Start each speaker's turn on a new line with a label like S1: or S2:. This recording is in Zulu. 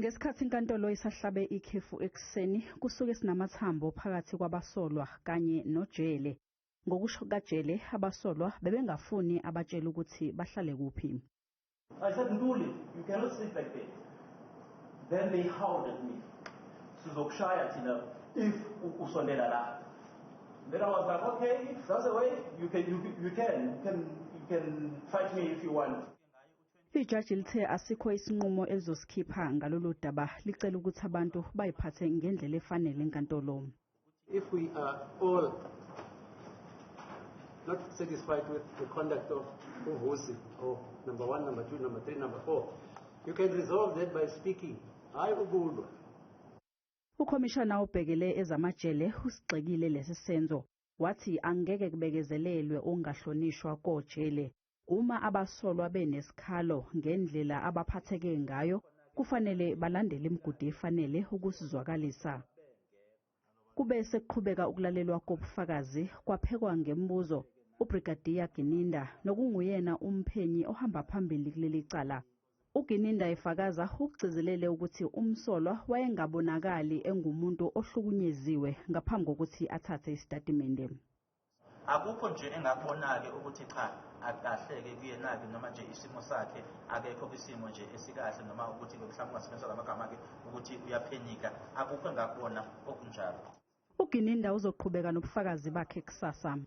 S1: Ngesikhathi inkantolo isahlabe ikhefu ekseni kusuke sinamathambo phakathi kwabasolwa kanye Nojele. Ngokusho kukajele abasolwa bebengafuni abatshela ukuthi bahlale kuphi.
S2: I said, Nduli, you cannot sleep like that. Then they howled at me. Sizokushaya thina if usondela la. Then I was like, okay, if that's the way, you can fight me if you want.
S1: Ijaji lithe asikho isinqumo elizosikhipha ngalolu daba licela ukuthi abantu bayiphathe ngendlela efanele enkantolo.
S3: If we are all not satisfied with the conduct of Uhosi, or number 1, number 2, number 3, number 4, you can resolve that by speaking. Hayi ukulwa.
S1: Ukhomishana obhekele ezamajele usigxekile lesi senzo wathi angeke kubekezelelwe ongahlonishwa kojele. Uma abasolwa benesikhalo ngendlela abaphatheke ngayo kufanele balandele imigudu efanele ukusizwakalisa. Kube sekuqhubeka ukulalelwa kobufakazi kwaphekwa ngembuzo uBrigadier Gininda nokunguyena umphenyi ohamba phambili kuleli cala. uGininda efakaza ukugcizelele ukuthi umsolwa wayengabonakali engumuntu ohlukunyeziwe ngaphambi kokuthi athathe isitatimende.
S4: Akukho nje engakubonake ukuthi cha akahleke kuyenaki noma nje isimo sakhe akekho kwisimo nje esikahle noma ukuthi mhlawumbe ungasebenzisa lamagama akhe ukuthi uyaphenyika. Akukho engakubona okunjalo.
S1: uGininda uzoqhubeka nobufakazi bakhe kusasa.